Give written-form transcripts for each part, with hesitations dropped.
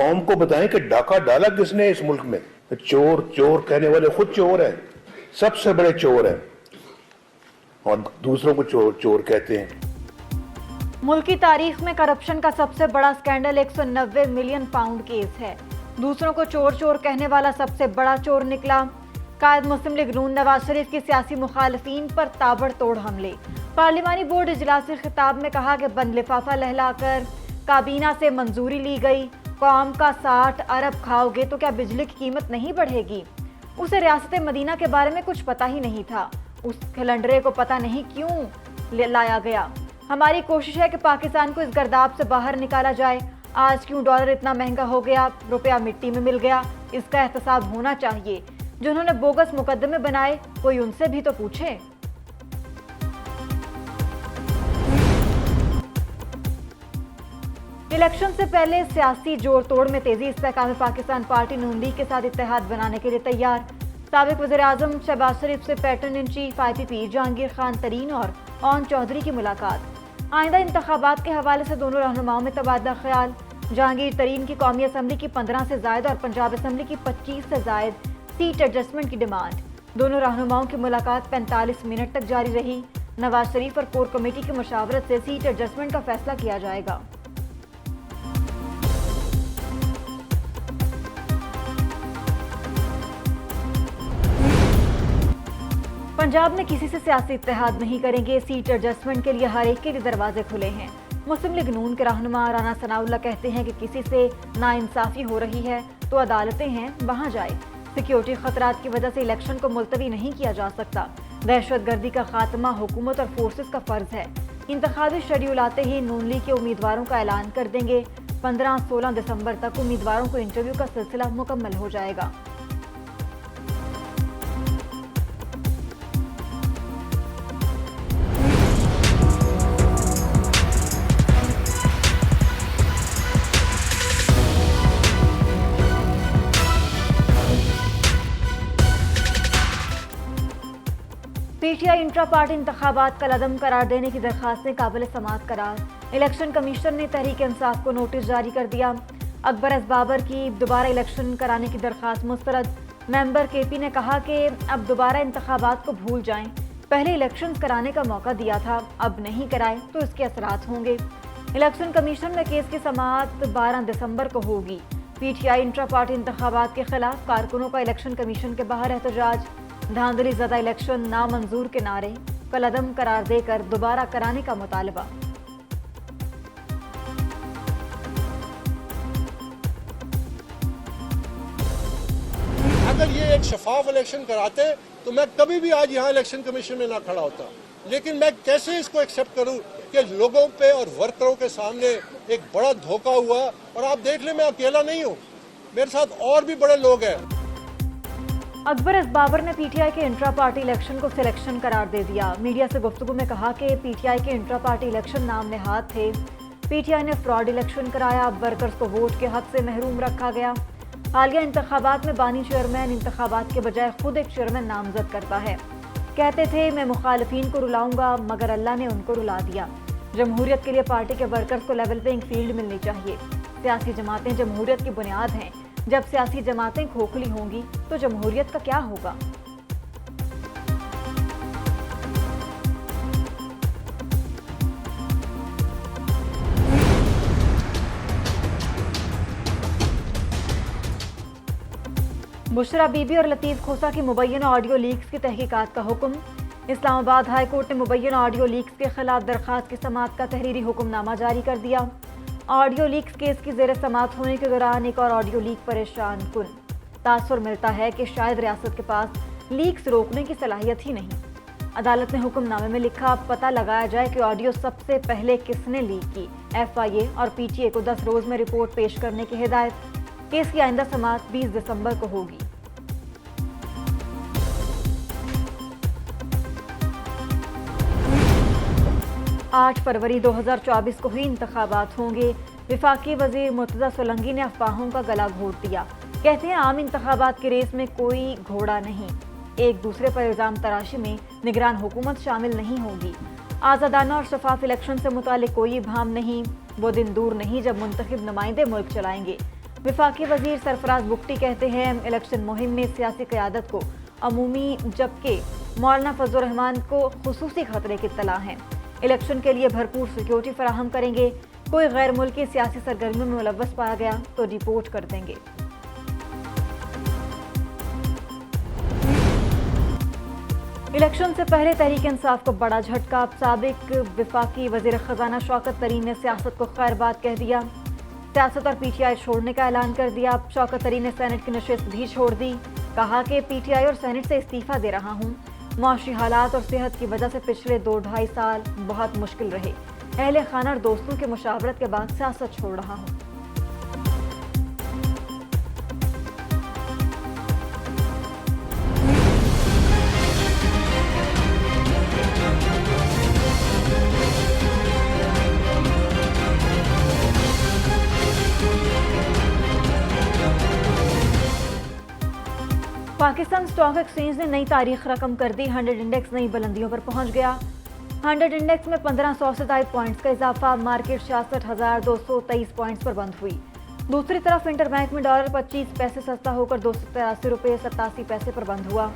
कौम को बताएं कि डाका डाला किसने इस मुल्क में। चोर चोर कहने वाले खुद चोर हैं, सबसे बड़े चोर हैं, और दूसरों को चोर चोर कहते हैं। मुल्क की तारीख में करप्शन का सबसे बड़ा स्कैंडल 190 मिलियन पाउंड केस है। दूसरों को चोर चोर कहने वाला सबसे बड़ा चोर निकला। कायद मुस्लिम लीग नून नवाज शरीफ की सियासी मुखालफीन पर ताबड़तोड़ हमले। पार्लिमानी बोर्ड इजलास के खिताब में कहा कि बंद लिफाफा लहलाकर काबीना से मंजूरी ली गई। कौम का 60 अरब खाओगे तो क्या बिजली की कीमत नहीं बढ़ेगी। उसे रियासत मदीना के बारे में कुछ पता ही नहीं था। उस खिलंडरे को पता नहीं क्यों लाया गया। हमारी कोशिश है कि पाकिस्तान को इस गर्दाब से बाहर निकाला जाए। आज क्यों डॉलर इतना महंगा हो गया, रुपया मिट्टी में मिल गया, इसका एहतसाब होना चाहिए। जिन्होंने बोगस मुकदमे बनाए कोई उनसे भी तो पूछे। इलेक्शन से पहले सियासी जोड़ तोड़ में तेजी। इस्तेकाम पाकिस्तान पार्टी नून लीग के साथ इत्तेहाद बनाने के लिए तैयार। साबिक वज़ीर-ए-आज़म शहबाज शरीफ से pattern in chief IPP Jahangir Khan Tareen और ओन चौधरी की मुलाकात। आइंदा इंतखाबात के हवाले से दोनों रहनुमाओं में तबादला ख्याल। जहांगीर तरीन की कौमी असम्बली की 15 से जायद और पंजाब असम्बली की 25 से जायद सीट एडजस्टमेंट की डिमांड। दोनों रहनुमाओं की मुलाकात 45 मिनट तक जारी रही। नवाज शरीफ और कोर कमेटी की मशावरत से सीट एडजस्टमेंट का फैसला किया जाएगा। पंजाब में किसी से सियासी इत्तेहाद नहीं करेंगे। सीट एडजस्टमेंट के लिए हर एक के लिए दरवाजे खुले हैं। मुस्लिम लीग नून के रहनुमा राना सनाउल्लाह कहते हैं कि किसी से नाइंसाफी हो रही है तो अदालतें हैं, वहां जाए। सिक्योरिटी खतरात की वजह से इलेक्शन को मुलतवी नहीं किया जा सकता। दहशतगर्दी का खात्मा हुकूमत और फोर्सेस का फर्ज है। इंतखाबी शेड्यूल आते ही नून लीग के उम्मीदवारों का ऐलान कर देंगे। 15-16 दिसंबर तक उम्मीदवारों को इंटरव्यू का सिलसिला मुकम्मल हो जाएगा। PTI इंट्रा पार्टी इंतखाबात का लदम करार देने की दरखास्तें काबिल समाअत करार। इलेक्शन कमीशन ने तहरीक इंसाफ को नोटिस जारी कर दिया। अकबर एस बाबर की दोबारा इलेक्शन कराने की दरखास्त मुस्तरद। मेंबर KP ने कहा कि अब दोबारा इंतखाबात को भूल जाएं। पहले इलेक्शन कराने का मौका दिया था, अब नहीं कराए तो इसके असरात होंगे। इलेक्शन कमीशन में केस की समाअत 12 दिसंबर को होगी। PTI इंट्रा पार्टी इंतखाबात के खिलाफ कारकुनों का इलेक्शन कमीशन के बाहर एहतजाज। धांधली ज़दा इलेक्शन नामंजूर के नारे का लदम करार देकर दोबारा कराने का मुतालबा। अगर ये एक शफाफ इलेक्शन कराते तो मैं कभी भी आज यहाँ इलेक्शन कमीशन में ना खड़ा होता। लेकिन मैं कैसे इसको एक्सेप्ट करूँ कि लोगों पे और वर्करों के सामने एक बड़ा धोखा हुआ। और आप देख लें, मैं अकेला नहीं हूँ, मेरे साथ और भी बड़े लोग हैं। अकबर एस बाबर ने PTI के इंट्रा पार्टी इलेक्शन को सिलेक्शन करार दे दिया। मीडिया से गुफ्तगू में कहा कि PTI के इंट्रा पार्टी इलेक्शन नाम नेहाद थे। PTI ने फ्रॉड इलेक्शन कराया, वर्कर्स को वोट के हक से महरूम रखा गया। हालिया इंतखाबात में बानी चेयरमैन इंतखाबात के बजाय खुद एक चेयरमैन नामजद करता है। कहते थे मैं मुखालिफिन को रुलाऊंगा, मगर अल्लाह ने उनको रुला दिया। जमहूरियत के लिए पार्टी के वर्कर्स को लेवल प्लेइंग फील्ड मिलनी चाहिए। सियासी जमातें जमहूरियत की बुनियाद हैं। जब सियासी जमातें खोखली होंगी तो जमहूरियत का क्या होगा। बुशरा बीबी और लतीफ़ खोसा की मुबैना ऑडियो लीक्स की तहकीकात का हुक्म। इस्लामाबाद हाई कोर्ट ने मुबैना ऑडियो लीक्स के खिलाफ दरखास्त की समाअत का तहरीरी हुक्मनामा जारी कर दिया। ऑडियो लीक्स केस की ज़ेर समाअत होने के दौरान एक और ऑडियो लीक परेशान कुन। तासुर मिलता है कि शायद रियासत के पास लीक्स रोकने की सलाहियत ही नहीं। अदालत ने हुक्मनामे में लिखा, पता लगाया जाए कि ऑडियो सबसे पहले किसने लीक की। FIA और PTA को 10 रोज में रिपोर्ट पेश करने की हिदायत। केस की आइंदा समाअत 20 दिसंबर को होगी। आठ फरवरी 2024 को ही इंतखाबात होंगे। विफाकी वजीर मुर्तजा सोलंकी ने अफवाहों का गला घोट दिया। कहते हैं आम इंतखाबात की रेस में कोई घोड़ा नहीं। एक दूसरे पर इल्जाम तराशी में निगरान हुकूमत शामिल नहीं होगी। आज़ादाना और शफाफ इलेक्शन से मुतालिक कोई इब्हाम नहीं। वो दिन दूर नहीं जब मुंतखब नुमाइंदे मुल्क चलाएंगे। वफाकी वजीर सरफराज बुगटी कहते हैं इलेक्शन मुहिम में सियासी क़यादत को अमूमी, जबकि मौलाना फजल रहमान को खुसूसी खतरे की इत्तला है। इलेक्शन के लिए भरपूर सिक्योरिटी फराहम करेंगे। कोई गैर मुल्की सियासी सरगर्मियों में मुलव्वस पाया गया तो रिपोर्ट कर देंगे। इलेक्शन से पहले तहरीक इंसाफ को बड़ा झटका। साबिक वफाकी वजीर खजाना शौकत तरीन ने सियासत को खैरबाद कह दिया। सियासत और पीटीआई छोड़ने का ऐलान कर दिया। शौकत तरीन ने सेनेट की नशिस्त भी छोड़ दी। कहा कि पीटीआई और सेनेट से इस्तीफा दे रहा हूं। मुआशी हालात और सेहत की वजह से पिछले 2-2.5 साल बहुत मुश्किल रहे। अहले खाना और दोस्तों की मुशावरत के बाद सियासत छोड़ रहा हूं। पाकिस्तान स्टॉक एक्सचेंज ने नई तारीख रकम कर दी। 100 इंडेक्स नई बुलंदियों पर पहुंच गया। 100 इंडेक्स में 1500 से ज्यादा पॉइंट्स का इजाफा। मार्केट 66,223 पॉइंट्स पर बंद हुई। दूसरी तरफ इंटरबैंक में डॉलर 25 पैसे सस्ता होकर 283 रुपये 87 पैसे पर बंद हुआ।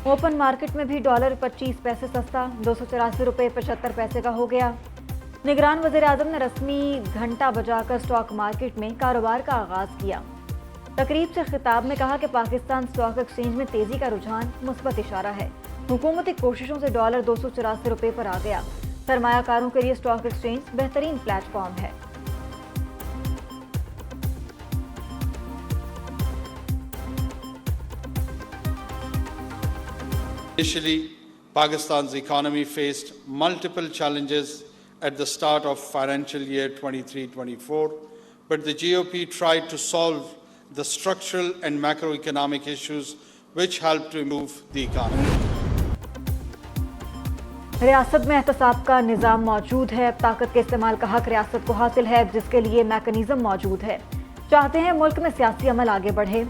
ओपन मार्केट में भी डॉलर 25 पैसे सस्ता 284 रुपये 75 पैसे का हो गया। निगरान वज़ीर आज़म ने रस्मी घंटा बजाकर स्टॉक मार्केट में कारोबार का आगाज किया। तकरीब से खिताब में कहा कि पाकिस्तान स्टॉक एक्सचेंज में तेजी का रुझान मुस्बत इशारा है। हुकूमती कोशिशों से डॉलर 284 रुपये पर आ गया। सरमायाकारों के लिए स्टॉक एक्सचेंज बेहतरीन प्लेटफॉर्म है। Initially, Pakistan's economy faced multiple challenges at the start of financial year 23-24, but the GOP tried to solve the structural and macroeconomic issues which helped to improve the economy. रियासत में एहतसाब का निज़ाम मौजूद है। अब ताकत के इस्तेमाल का हक रियासत को हासिल है, जिसके लिए मैकेनिज्म मौजूद है। चाहते हैं मुल्क में सियासी अमल आगे बढ़े।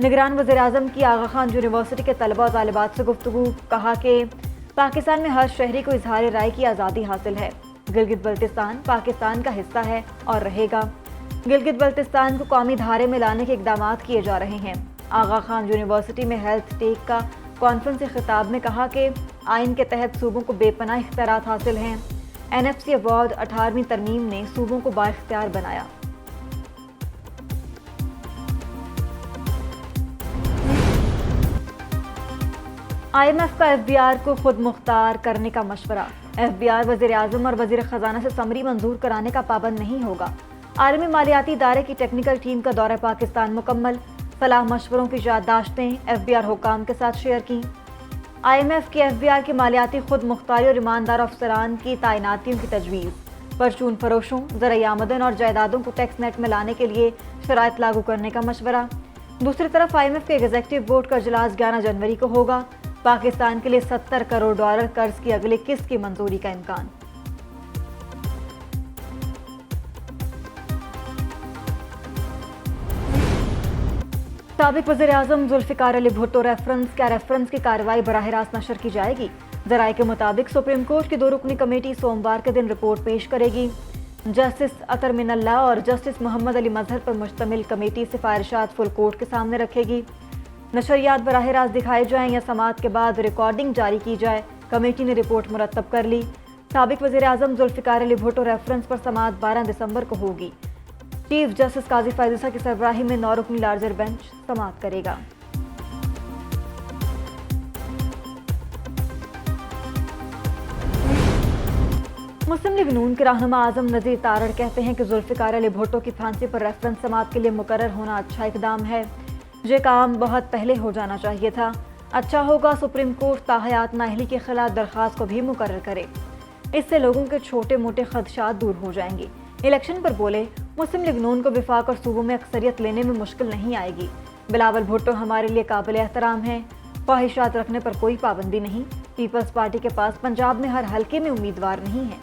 निगरान वज़ीर आज़म की आगा खान यूनिवर्सिटी के तलबा और तालिबात से गुफ्तगू। कहा कि पाकिस्तान में हर शहरी को इजहार राय की आज़ादी हासिल है। गिलगित बल्तिस्तान पाकिस्तान का हिस्सा है और रहेगा। गिलगित बल्तिस्तान को कौमी धारे में लाने के इक़दाम किए जा रहे हैं। आगा खान यूनिवर्सिटी में हेल्थ टेक का कॉन्फ्रेंस से खिताब में कहा कि आइन के तहत सूबों को बेपनाह इख्तियारात हासिल हैं। NFC अवार्ड 18वीं तरमीम ने सूबों को बाइख्तियार बनाया। IMF का FBR को खुद मुख्तार करने का मशवरा। FBR वज़ीर आज़म और वज़ीर ख़जाना से समरी मंजूर कराने का पाबंद नहीं होगा। आलमी मालियाती इदारे की टेक्निकल टीम का दौरा पाकिस्तान मुकम्मल। सलाह मशवरों की याददाश्तें FBR हुकाम के साथ शेयर की। IMF की FBR की मालियाती खुद मुख्तारी और ईमानदार अफसरान की तैनातियों की तजवीज़। परचून फरोशों, ज़राई आमदन और जायदादों को टैक्स नेट में लाने के लिए शराइत लागू करने का मशवरा। दूसरी तरफ IMF के एग्जीक्यूटिव बोर्ड का इजलास 11 जनवरी को होगा। पाकिस्तान के लिए $70 करोड़ कर्ज की अगली किस्त की मंजूरी का इम्कान। साबिक वज़ीर आज़म जुल्फ़िकार अली भुट्टो रेफरेंस की कार्रवाई बराह रास्त नशर की जाएगी। ज़राए के मुताबिक सुप्रीम कोर्ट की 2 रुकनी कमेटी सोमवार के दिन रिपोर्ट पेश करेगी। जस्टिस अतर मिनल्ला और जस्टिस मोहम्मद अली मजहर पर मुश्तमिल कमेटी सिफारिशात फुल कोर्ट के सामने रखेगी। नशरियात बराह रास्त दिखाए जाएं या समाअत के बाद रिकॉर्डिंग जारी की जाए। कमेटी ने रिपोर्ट मुरतब कर ली। साबिक वज़ीर आज़म जुल्फ़िकार अली भुट्टो रेफरेंस पर समाअत 12 दिसंबर को होगी। चीफ जस्टिस काजी फायज़ा की सरबराही में 9 रुकनी लार्जर बेंच समाअत करेगा। मुस्लिम लीग नून के रहनुमा आजम नज़ीर तारड़ कहते हैं कि जुल्फ़िकार अली भुट्टो की फांसी पर रेफरेंस समाअत के लिए मुकर्रर होना अच्छा इकदाम है। ये काम बहुत पहले हो जाना चाहिए था। अच्छा होगा सुप्रीम कोर्ट ताहयात नाअहली के खिलाफ दरख्वास्त को भी मुकर्रर करे। इससे लोगों के छोटे मोटे खदशात दूर हो जाएंगे। इलेक्शन पर बोले, मुस्लिम लीग नून को विफाक और सूबों में अक्सरियत लेने में मुश्किल नहीं आएगी। बिलावल भुट्टो हमारे लिए काबिल एहतराम है। ख्वाहिशात रखने पर कोई पाबंदी नहीं। पीपल्स पार्टी के पास पंजाब में हर हल्के में उम्मीदवार नहीं है।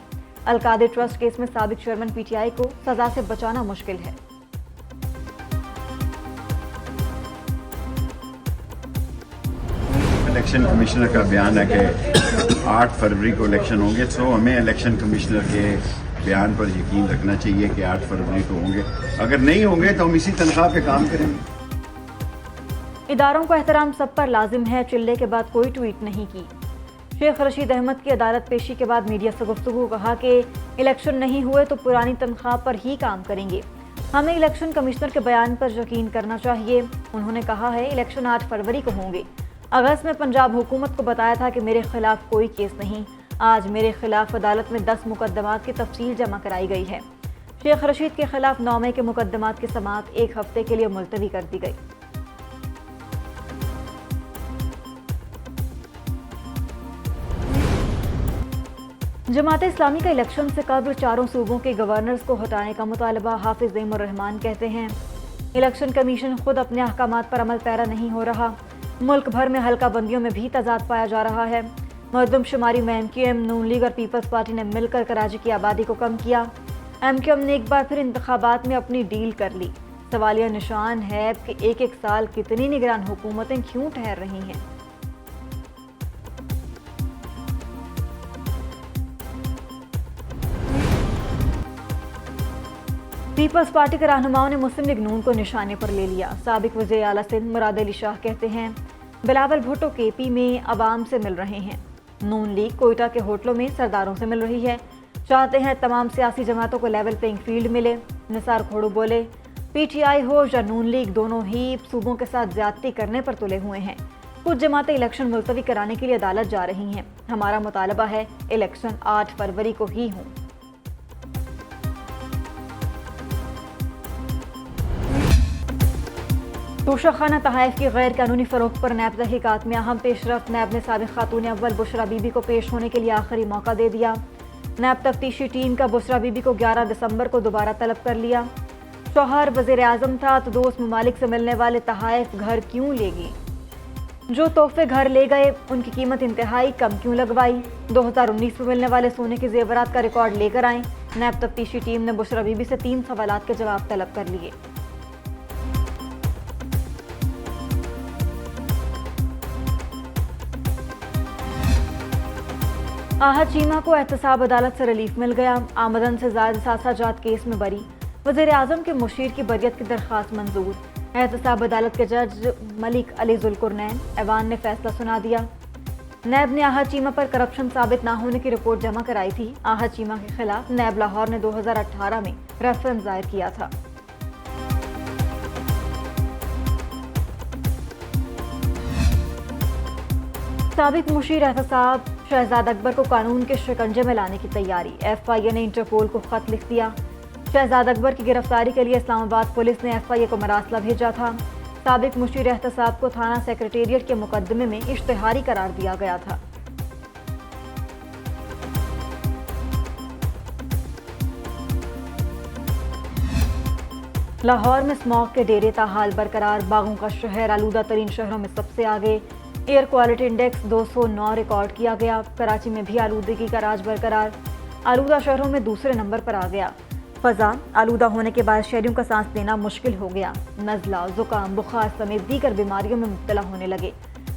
अलकादे ट्रस्ट केस में साबिक चेयरमैन PTI को सजा से बचाना मुश्किल है। इलेक्शन कमिश्नर का बयान है कि 8 फरवरी को इलेक्शन होंगे, तो हमें इलेक्शन कमिश्नर के बयान पर यकीन रखना चाहिए कि 8 फरवरी को होंगे। अगर नहीं होंगे तो हम इसी तनख्वाह पे काम करेंगे। इदारों का एहतराम सब पर लाजिम है, चिल्ले के बाद कोई ट्वीट नहीं की। शेख रशीद अहमद की अदालत पेशी के बाद मीडिया से गुफ्तगू, कहा कि इलेक्शन नहीं हुए तो पुरानी तनख्वाह पर ही काम करेंगे। हमें इलेक्शन कमिश्नर के बयान पर यकीन करना चाहिए। उन्होंने कहा है इलेक्शन 8 फरवरी को होंगे। अगस्त में पंजाब हुकूमत को बताया था कि मेरे खिलाफ कोई केस नहीं। आज मेरे खिलाफ अदालत में 10 मुकदमात की तफसील जमा कराई गई है। शेख रशीद के खिलाफ 9 मई के मुकदमात की समाअत 1 हफ्ते के लिए मुलतवी कर दी गई। जमात इस्लामी का इलेक्शन से कबल चारों सूबों के गवर्नर्स को हटाने का मुतालबा। हाफिज ज़ैमुर रहमान कहते हैं इलेक्शन कमीशन खुद अपने अहकामात पर अमल पैरा नहीं हो रहा। मुल्क भर में हल्का बंदियों में भी तजाद पाया जा रहा है। मरदमशुमारी में MQM, नून लीग और पीपल्स पार्टी ने मिलकर कराची की आबादी को कम किया। MQM ने एक बार फिर इंतखाबात में अपनी डील कर ली। सवालिया निशान है कि एक साल कितनी निगरान हुकूमतें क्यों ठहर रही हैं। पीपल्स पार्टी के रहनुमाओं ने मुस्लिम लीग नून को निशाने पर ले लिया। साबिक वज़ीर आला सिंध मुराद अली शाह कहते हैं बिलावल भुट्टो KP में अवाम से मिल रहे हैं। नून लीग कोयटा के होटलों में सरदारों से मिल रही है। चाहते हैं तमाम सियासी जमातों को लेवल प्लेइंग फील्ड मिले। निसार खोड़ू बोले PTI हो या नून लीग, दोनों ही सूबों के साथ ज्यादती करने पर तुले हुए हैं। कुछ जमातें इलेक्शन मुलतवी कराने के लिए अदालत जा रही हैं। हमारा मुतालबा है इलेक्शन 8 फरवरी को ही हों। तोशाखाना तहाइफ की गैर कानूनी फरोख्त पर नैब तहकीकात में अहम पेशरफ्त। नैब ने साबिक खातून अव्वल बुशरा बीबी को पेश होने के लिए आखिरी मौका दे दिया। नैब तफ्तीशी टीम का बुशरा बीबी को 11 दिसंबर को दोबारा तलब कर लिया। शौहर वज़ीर आज़म था तो दोस्त ममालिक से मिलने वाले तहाइफ घर क्यों लेगी? जो तोहफे घर ले गए उनकी कीमत इंतहाई कम क्यों लगवाई? 2019 में मिलने वाले सोने के जेवरात का रिकॉर्ड लेकर आए। नैब तफ्तीशी टीम ने बुशरा बीबी से 3 सवालात के जवाब तलब कर लिए। आहत चीमा को एहतसाब अदालत से रिलीफ मिल गया। आमदन से ज़ायद सासाजात केस में बरी। वज़ीर आज़म के मुशीर की बरियत की दरख्वास्त मंजूर। एहतसाब अदालत के जज मलिक अली ज़ुल्कुरनैन ऐवान ने फैसला सुना दिया। नैब ने आहत चीमा पर करप्शन साबित न होने की रिपोर्ट जमा कराई थी। आहत चीमा के खिलाफ नैब लाहौर ने 2018 में रेफरेंस दायर किया था। साबिक मुशीर एहतसाब शहजाद अकबर को कानून के शिकंजे में लाने की तैयारी। FIA ने इंटरपोल को खत लिख दिया। शहजाद अकबर की गिरफ्तारी के लिए इस्लामाबाद पुलिस ने FIA को मरासला भेजा था। साबिक मुशीर एहतसाब को थाना सेक्रेटेरिएट के मुकदमे में इश्तिहारी करार दिया गया था। लाहौर में स्मॉग के डेरे ताहाल बरकरार। बागों का शहर आलूदा तरीन शहरों में सबसे आगे। एयर क्वालिटी इंडेक्स 209 रिकॉर्ड किया गया। कराची में भी आलूदगी का राज बरकरार। आलूदा शहरों में दूसरे नंबर पर आ गया। फ़ज़ा आलूदा होने के बाद शहरियों का सांस लेना मुश्किल हो गया। नज़ला, ज़ुकाम, बुखार समेत दीगर बीमारियों में मुब्तला होने लगे।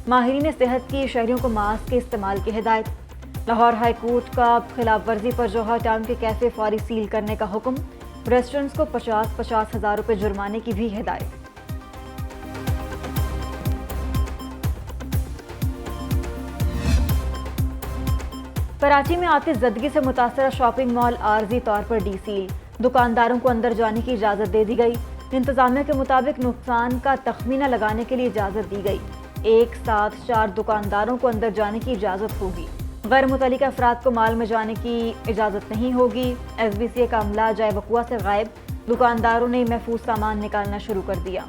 माहिरीन सेहत की शहरियों को मास्क के इस्तेमाल की हिदायत। लाहौर हाई कोर्ट का खिलाफ वर्जी पर जौहर टाउन के कैफे फौरी सील करने का हुक्म। रेस्टोरेंट्स को 50-50 हज़ार रुपये जुर्माने की भी हिदायत। कराची में आतिश ज़दगी से मुतासरा शॉपिंग मॉल आर्जी तौर पर डीसील। दुकानदारों को अंदर जाने की इजाज़त दे दी गई। इंतजामिया के मुताबिक नुकसान का तखमीना लगाने के लिए इजाज़त दी गई। एक साथ 4 दुकानदारों को अंदर जाने की इजाज़त होगी। गैर मुतल्लिका अफराद को माल में जाने की इजाज़त नहीं होगी। SBCA का अमला जाए वक़ुआ से गायब। दुकानदारों ने महफूज सामान निकालना शुरू कर दिया।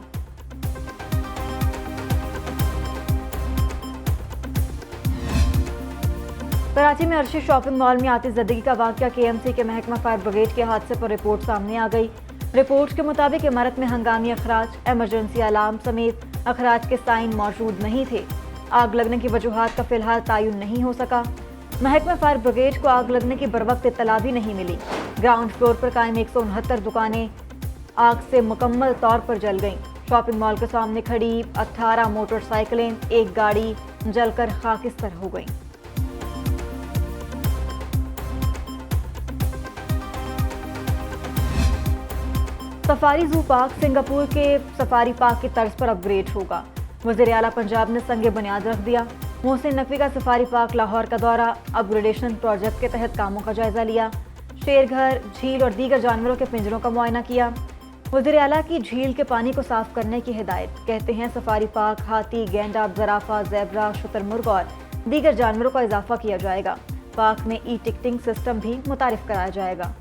कराची में अर्शी शॉपिंग मॉल में आतिश ज़दगी का वाक़या। KMC के महकमा फायर ब्रिगेड के हादसे पर रिपोर्ट सामने आ गई। रिपोर्ट के मुताबिक इमारत में हंगामी अखराज, एमरजेंसी अलार्म समेत अखराज के साइन मौजूद नहीं थे। आग लगने की वजूहात का फिलहाल तायुन नहीं हो सका। महकमा फायर ब्रिगेड को आग लगने की बरवक्त इत्तला भी नहीं मिली। ग्राउंड फ्लोर पर कायम 169 दुकानें आग से मुकम्मल तौर पर जल गईं। शॉपिंग मॉल के सामने खड़ी 18 मोटरसाइकिलें, एक गाड़ी जलकर खाकिस्तर हो गईं। सफारी जू पार्क सिंगापुर के सफारी पार्क की तर्ज पर अपग्रेड होगा। वज़ीर आला पंजाब ने संग बुनियाद रख दिया। मोहसिन नकवी का सफारी पार्क लाहौर का दौरा, अपग्रेडेशन प्रोजेक्ट के तहत कामों का जायजा लिया। शेरघर, झील और दीगर जानवरों के पिंजरों का मुआयना किया। वज़ीर आला की झील के पानी को साफ करने की हिदायत। कहते हैं सफारी पार्क हाथी, गेंडा, ज़राफ़ा, ज़ेब्रा, शुतुरमुर्ग और दीगर जानवरों का इजाफा किया जाएगा। पार्क में ई टिकटिंग सिस्टम भी मुतारिफ कराया जाएगा।